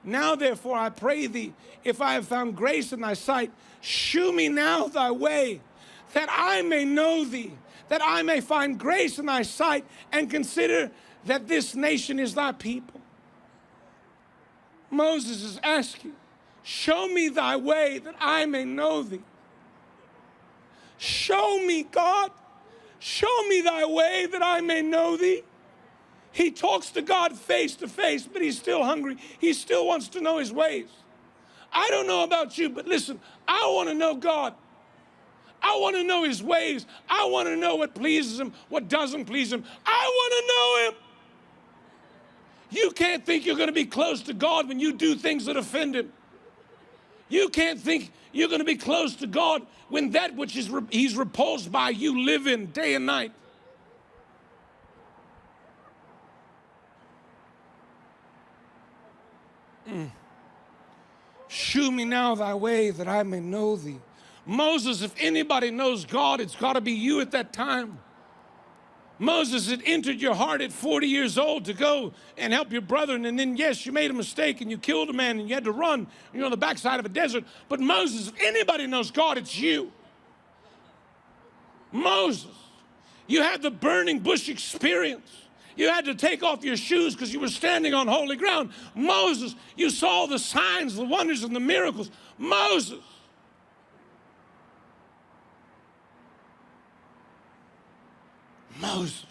Now therefore I pray thee, if I have found grace in thy sight, shew me now thy way, that I may know thee, that I may find grace in thy sight, and consider that this nation is thy people. Moses is asking, show me thy way that I may know thee. Show me, God. Show me thy way that I may know thee. He talks to God face to face, but he's still hungry. He still wants to know his ways. I don't know about you, but listen, I want to know God. I want to know his ways. I want to know what pleases him, what doesn't please him. I want to know him. You can't think you're going to be close to God when you do things that offend him. You can't think you're going to be close to God when that which he's repulsed by you live in day and night. Shew me now thy way that I may know thee. Moses, if anybody knows God, it's got to be you at that time. Moses had entered your heart at 40 years old to go and help your brethren. And then, yes, you made a mistake and you killed a man and you had to run. You're on the backside of a desert. But Moses, if anybody knows God, it's you. Moses, you had the burning bush experience. You had to take off your shoes because you were standing on holy ground. Moses, you saw the signs, the wonders, and the miracles. Moses. Moses.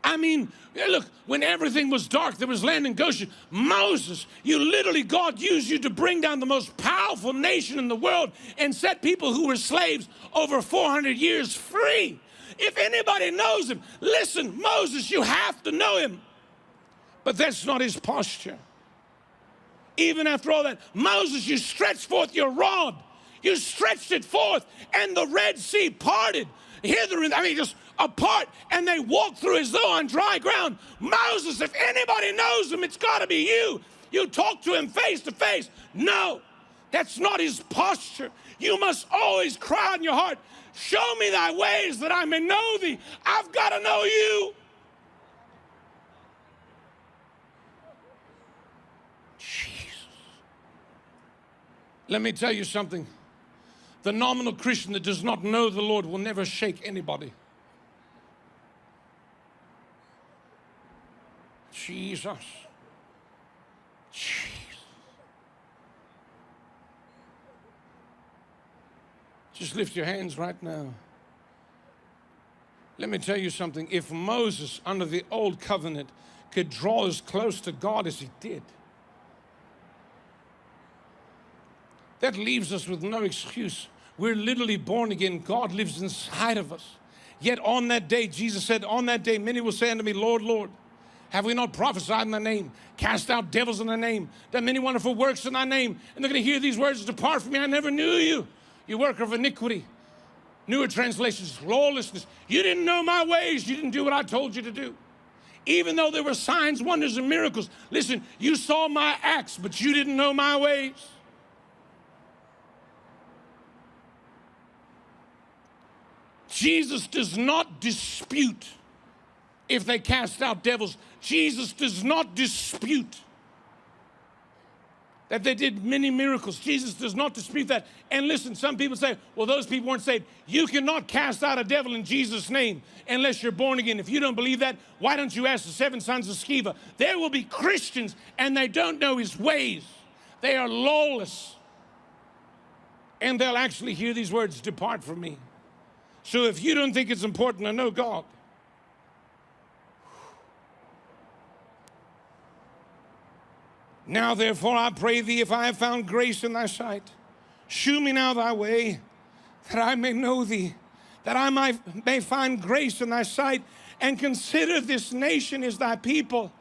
I mean, look, when everything was dark, there was land in Goshen. Moses, you literally, God used you to bring down the most powerful nation in the world and set people who were slaves over 400 years free. If anybody knows him, listen, Moses, you have to know him. But that's not his posture. Even after all that, Moses, you stretched forth your rod. You stretched it forth, and the Red Sea parted. Hither, just apart, and they walked through as though on dry ground. Moses, if anybody knows him, it's got to be you. You talk to him face to face. No, that's not his posture. You must always cry in your heart, show me thy ways that I may know thee. I've got to know you. Jesus. Let me tell you something. The nominal Christian that does not know the Lord will never shake anybody. Jesus. Jesus. Just lift your hands right now. Let me tell you something. If Moses, under the old covenant, could draw as close to God as he did, that leaves us with no excuse. We're literally born again. God lives inside of us. Yet on that day, Jesus said, on that day, many will say unto me, Lord, Lord, have we not prophesied in thy name, cast out devils in thy name, done many wonderful works in thy name? And they're going to hear these words, depart from me, I never knew you, you worker of iniquity. Newer translations, lawlessness. You didn't know my ways. You didn't do what I told you to do. Even though there were signs, wonders, and miracles. Listen, you saw my acts, but you didn't know my ways. Jesus does not dispute if they cast out devils. Jesus does not dispute that they did many miracles. Jesus does not dispute that. And listen, some people say, well, those people weren't saved. You cannot cast out a devil in Jesus' name unless you're born again. If you don't believe that, why don't you ask the 7 sons of Sceva? There will be Christians and they don't know his ways. They are lawless. And they'll actually hear these words, depart from me. So if you don't think it's important to know God, now therefore I pray thee, if I have found grace in thy sight, shew me now thy way, that I may know thee, that I may find grace in thy sight, and consider this nation is thy people.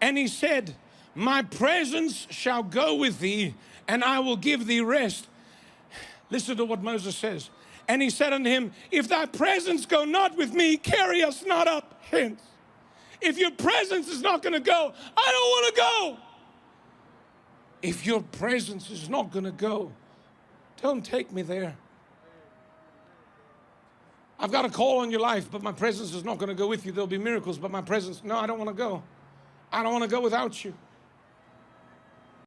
And he said, my presence shall go with thee, and I will give thee rest. Listen to what Moses says. And he said unto him, if thy presence go not with me, carry us not up hence. If your presence is not going to go, I don't want to go. If your presence is not going to go, don't take me there. I've got a call on your life, but my presence is not going to go with you. There'll be miracles, but my presence, no, I don't want to go. I don't want to go without you.